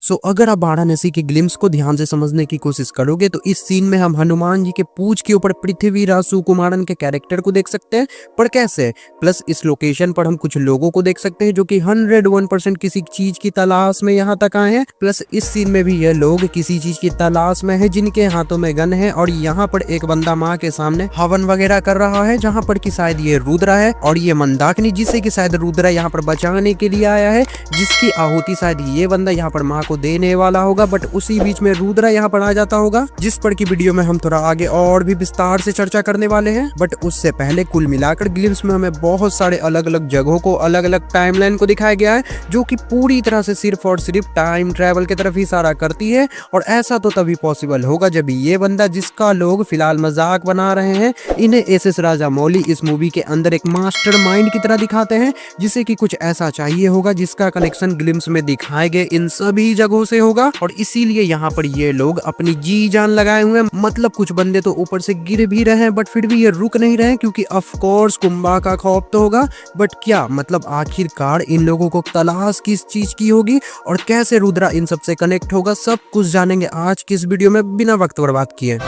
सो अगर आप वाराणसी के ग्लिम्स को ध्यान से समझने की कोशिश करोगे तो इस सीन में हम हनुमान जी के पूंछ के ऊपर पृथ्वीराज सुकुमारन के कैरेक्टर को देख सकते हैं। पर कैसे? प्लस इस लोकेशन पर हम कुछ लोगों को देख सकते हैं जो कि 101% किसी चीज की तलाश में यहाँ तक आए हैं। प्लस इस सीन में भी ये लोग किसी चीज की तलाश में है, जिनके हाथों में गन है और यहाँ पर एक बंदा माँ के सामने हवन वगैरह कर रहा है, जहाँ पर की शायद ये रुद्र है और ये मंदाकिनी, जिसे की शायद रुद्र यहाँ पर बचाने के लिए आया है, जिसकी आहुति शायद ये बंदा यहाँ पर माँ को देने वाला होगा। बट उसी बीच में रुद्र यहाँ पर आ जाता होगा, जिस पर की वीडियो में हम थोड़ा आगे और भी विस्तार से चर्चा करने वाले हैं। बट उससे पहले कुल मिलाकर ग्लिम्स में हमें बहुत सारे अलग अलग जगहों को, अलग अलग टाइमलाइन को दिखाया गया है, जो कि पूरी तरह से सिर्फ और सिर्फ टाइम ट्रेवल की तरफ इशारा करती है। और ऐसा तो तभी पॉसिबल होगा जब ये बंदा, जिसका लोग फिलहाल मजाक बना रहे हैं, इन्हें एस राजामौली इस मूवी के अंदर एक मास्टरमाइंड की तरह दिखाते हैं, जिसे कि कुछ ऐसा चाहिए होगा जिसका कनेक्शन ग्लिम्स में दिखाए गए इन सभी जगहों से होगा। और इसीलिए यहाँ पर ये लोग अपनी जी जान लगाए हुए हैं। मतलब कुछ बंदे तो ऊपर से गिर भी रहे हैं, बट फिर भी ये रुक नहीं रहे, क्योंकि ऑफ कोर्स कुंभा का खौफ तो होगा। बट क्या मतलब आखिरकार इन लोगों को तलाश किस चीज की होगी और कैसे रुद्रा इन सबसे कनेक्ट होगा, सब कुछ जानेंगे आज की इस वीडियो में बिना वक्त बर्बाद किए।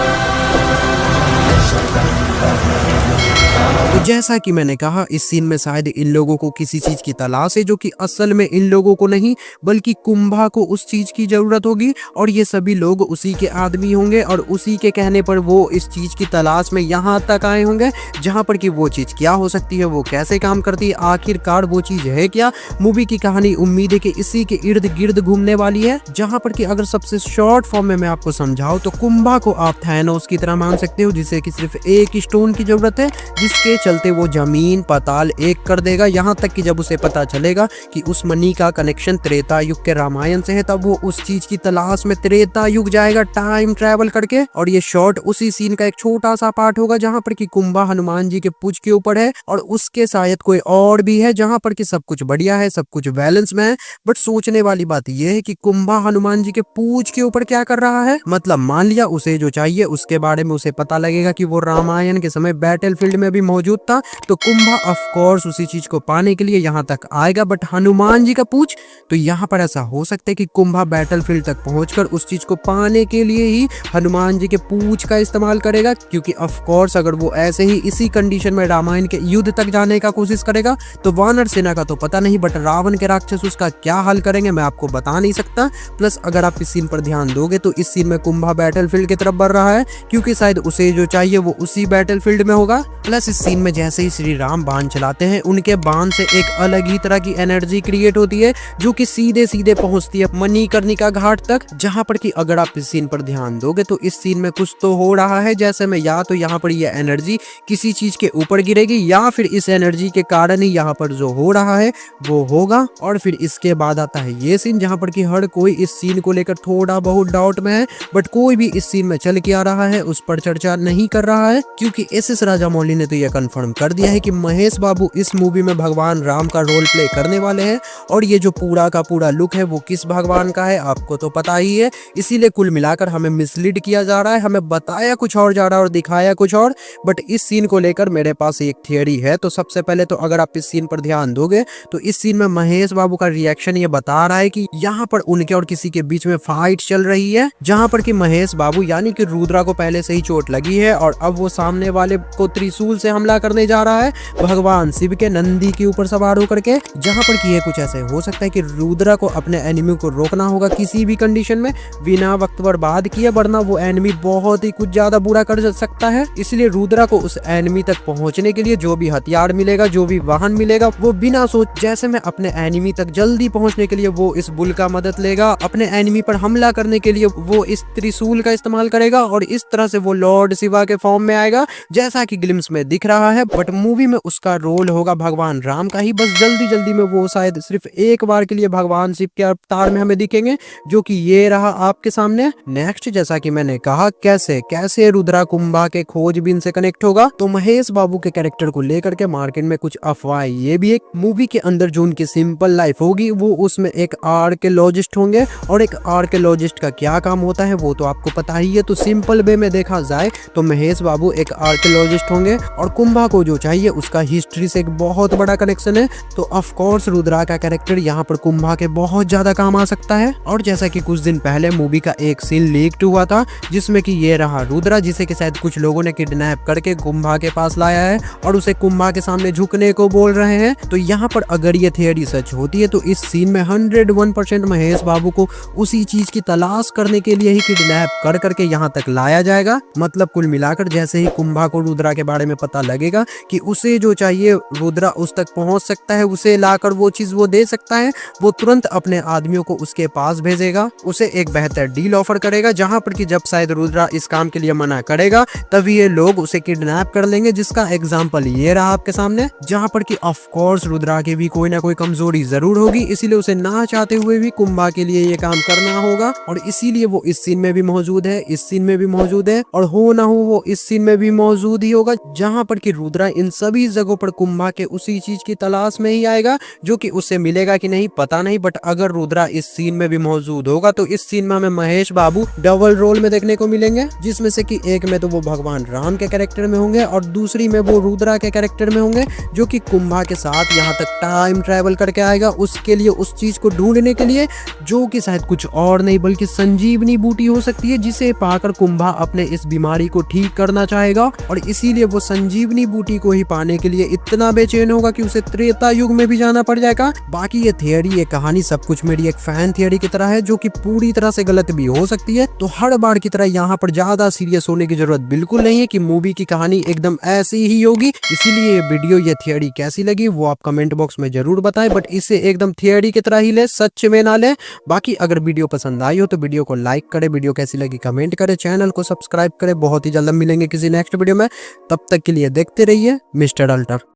तो जैसा कि मैंने कहा, इस सीन में शायद इन लोगों को किसी चीज की तलाश है, जो कि असल में इन लोगों को नहीं बल्कि कुंभा को उस चीज की जरूरत होगी। और ये सभी लोग उसी के आदमी होंगे और उसी के कहने पर वो इस चीज की तलाश में यहाँ तक आए होंगे, जहाँ पर कि वो चीज क्या हो सकती है, वो कैसे काम करती है, आखिरकार वो चीज है क्या। मूवी की कहानी उम्मीद है कि इसी के इर्द गिर्द घूमने वाली है, जहाँ पर कि अगर सबसे शॉर्ट फॉर्म में मैं आपको समझाऊं तो कुंभा को आप थैनोस की तरह मान सकते हो, जिसे कि सिर्फ एक स्टोन की जरूरत है, जिसके चलते वो जमीन पाताल एक कर देगा। यहाँ तक कि जब उसे पता चलेगा कि उस मनी का कनेक्शन त्रेता युग के रामायण से है, तब वो उस चीज की तलाश में त्रेता युग जाएगा टाइम ट्रेवल करके। और ये शॉर्ट उसी सीन का एक छोटा सा पार्ट होगा, जहाँ पर कि कुंभा हनुमान जी के पूंछ के ऊपर है और उसके शायद कोई और भी है, जहाँ पर कि सब कुछ बढ़िया है, सब कुछ बैलेंस में है। बट सोचने वाली बात यह है कि कुंभा हनुमान जी के पूंछ के ऊपर क्या कर रहा है। मतलब मान लिया उसे जो चाहिए उसके बारे में उसे पता लगेगा कि वो रामायण के समय बैटल फील्ड में भी मौजूद था, तो कुंभा ऑफ कोर्स उसी चीज को पाने के लिए यहाँ तक आएगा। बट हनुमान जी का पूंछ, तो यहाँ पर ऐसा हो सकता है कि कुंभा बैटल फील्ड तक पहुंचकर उस चीज को पाने के लिए ही हनुमान जी के पूंछ का इस्तेमाल करेगा, क्योंकि ऑफ कोर्स अगर वो ऐसे ही इसी कंडीशन में रामायण के युद्ध तक जाने का कोशिश करेगा तो वानर सेना का तो पता नहीं, बट रावण के राक्षस उसका क्या हल करेंगे मैं आपको बता नहीं सकता। प्लस अगर आप इस सीन पर ध्यान दोगे तो इस सीन में कुंभा बैटल फील्ड की तरफ बढ़ रहा है, क्योंकि शायद उसे जो चाहिए वो उसी बैटल फील्ड में होगा। प्लस इस सीन में जैसे ही श्री राम बाण चलाते हैं, उनके बाण से एक अलग ही तरह की एनर्जी क्रिएट होती है, जो कि सीधे सीधे पहुंचती है मणिकर्णिका घाट तक। जहां पर कि अगर आप इस सीन पर ध्यान दोगे तो इस सीन में कुछ तो हो रहा है, जैसे में या तो यहाँ पर यह एनर्जी किसी चीज के ऊपर गिरेगी, या फिर इस एनर्जी के कारण ही यहाँ पर जो हो रहा है वो होगा। और फिर इसके बाद आता है ये सीन, जहाँ पर कि हर कोई इस सीन को लेकर थोड़ा बहुत डाउट में है, बट कोई भी इस सीन में चल के आ रहा है उस पर चर्चा नहीं कर रहा है, क्योंकि एस राजामौली ने तो यह कंफर्म कर दिया है कि महेश बाबू इस मूवी में भगवान राम का रोल प्ले करने वाले हैं। और ये जो पूरा का पूरा लुक है वो किस भगवान का है आपको तो पता ही है, इसीलिए कुल मिलाकर हमें मिसलीड किया जा रहा है, हमें बताया कुछ और जा रहा है और दिखाया कुछ और। बट इस सीन को लेकर मेरे पास एक थियरी है। तो सबसे पहले तो अगर आप इस सीन पर ध्यान दोगे तो इस सीन में महेश बाबू का रिएक्शन ये बता रहा है कि यहाँ पर उनके और किसी के बीच में फाइट चल रही है, जहाँ पर कि महेश बाबू यानी कि रुद्रा को पहले से ही चोट लगी है और अब वो सामने वाले को त्रिशूल से हमला करने जा रहा है भगवान शिव के नंदी के ऊपर सवार होकर के। जहाँ पर कि ये कुछ ऐसे हो सकता है कि रुद्रा को अपने एनिमी को रोकना होगा किसी भी कंडीशन में बिना वक्त बर्बाद किए, वरना वो एनिमी बहुत ही कुछ ज्यादा बुरा कर सकता है। इसलिए रुद्रा को उस एनिमी तक पहुंचने के लिए जो भी हथियार मिलेगा, जो भी वाहन मिलेगा, वो बिना सोच जैसे में अपने एनिमी तक जल्दी पहुंचने के लिए वो इस बुल का मदद लेगा, अपने एनिमी पर हमला करने के लिए वो इस त्रिशूल का इस्तेमाल करेगा और इस तरह से वो लॉर्ड शिवा के फॉर्म में आएगा, जैसा कि ग्लिम्स में दिख रहा है। बट मूवी में उसका रोल होगा भगवान राम का ही, बस जल्दी जल्दी में वो शायद सिर्फ एक बार के लिए भगवान शिव के अवतार में हमें दिखेंगे, जो कि ये रहा आपके सामने। नेक्स्ट, जैसा कि मैंने कहा, कैसे रुद्रा कुंभा के खोजबीन से कनेक्ट होगा, तो महेश बाबू के कैरेक्टर को लेकर के मार्केट में कुछ अफवाह ये भी एक मूवी के अंदर जो उनकी सिंपल लाइफ होगी वो उसमें एक आर्कियोलॉजिस्ट होंगे, और एक आर्कियोलॉजिस्ट का क्या काम होता है वो तो आपको पता ही है। तो सिंपल वे में देखा जाए तो महेश बाबू एक आर्कियोलॉजिस्ट होंगे और कुंभा को जो चाहिए उसका हिस्ट्री से एक बहुत बड़ा कनेक्शन है, तो ऑफ कोर्स रुद्रा का कैरेक्टर यहाँ पर कुंभा के बहुत ज्यादा काम आ सकता है। और जैसा कि कुछ दिन पहले मूवी का एक सीन लीक्ड हुआ था जिसमें कि ये रहा रुद्रा, जिसे कि शायद कुछ लोगों ने किडनैप करके कुंभा के पास लाया है और उसे कुंभा के सामने झुकने को बोल रहे हैं। तो यहाँ पर अगर ये थियरी सच होती है तो इस सीन में 101% महेश बाबू को उसी चीज की तलाश करने के लिए ही किडनैप कर करके यहाँ तक लाया जाएगा। मतलब कुल मिलाकर जैसे ही कुंभा को रुद्रा के बारे में पता लगेगा कि उसे जो चाहिए रुद्रा उस तक पहुंच सकता है, उसे लाकर वो चीज वो दे सकता है, वो तुरंत अपने आदमियों को उसके पास भेजेगा, उसे एक बेहतर डील ऑफर करेगा, जहां पर कि जब शायद रुद्रा इस काम के लिए मना करेगा तभी ये लोग उसे किडनैप कर लेंगे। जिसका एग्जाम्पल ये रहा आपके सामने, जहां पर कि ऑफ कोर्स रुद्रा की भी कोई ना कोई कमजोरी जरूर होगी, इसीलिए उसे ना चाहते हुए भी कुंभा के लिए ये काम करना होगा और इसीलिए वो इस सीन में भी मौजूद है, इस सीन में भी मौजूद है और हो ना हो वो इस सीन में भी मौजूद ही होगा, जहां पर कि रुद्रा इन सभी जगहों पर कुंभा के उसी चीज की तलाश में ही आएगा जो कि उससे मिलेगा कि नहीं पता नहीं। बट अगर रुद्रा इस सीन में भी मौजूद होगा तो इस सीन में हमें महेश बाबू डबल रोल में देखने को मिलेंगे, जिसमें से कि एक में तो वो भगवान राम के कैरेक्टर में होंगे और दूसरी में वो रुद्रा के कैरेक्टर में होंगे, जो कि कुंभा के साथ यहाँ तक टाइम ट्रेवल करके आएगा उसके लिए, उस चीज को ढूंढने के लिए, जो कि शायद कुछ और नहीं बल्कि संजीवनी बूटी हो सकती है, जिसे पाकर कुंभा अपने इस बीमारी को ठीक करना चाहेगा और इसीलिए वो संजीवनी बूटी को ही पाने के लिए इतना बेचैन होगा कि उसे त्रेता युग में भी जाना पड़ जाएगा। बाकी ये थियरी, ये कहानी सब कुछ मेरी एक फैन थियरी की तरह है जो कि पूरी तरह से गलत भी हो सकती है, तो हर बार की तरह यहाँ पर ज्यादा सीरियस होने की जरूरत बिल्कुल नहीं है कि मूवी की कहानी एकदम ऐसी ही होगी। इसीलिए ये वीडियो, ये थियरी कैसी लगी वो आप कमेंट बॉक्स में जरूर बताएं, बट इसे एकदम थियरी की तरह ही ले, सच में ना ले। बाकी अगर वीडियो पसंद आई हो तो वीडियो को लाइक करें, वीडियो कैसी लगी कमेंट करें, चैनल को सब्सक्राइब करें। बहुत ही जल्द मिलेंगे किसी नेक्स्ट वीडियो में, तब तक के लिए देखते रहिए मिस्टर अल्टर।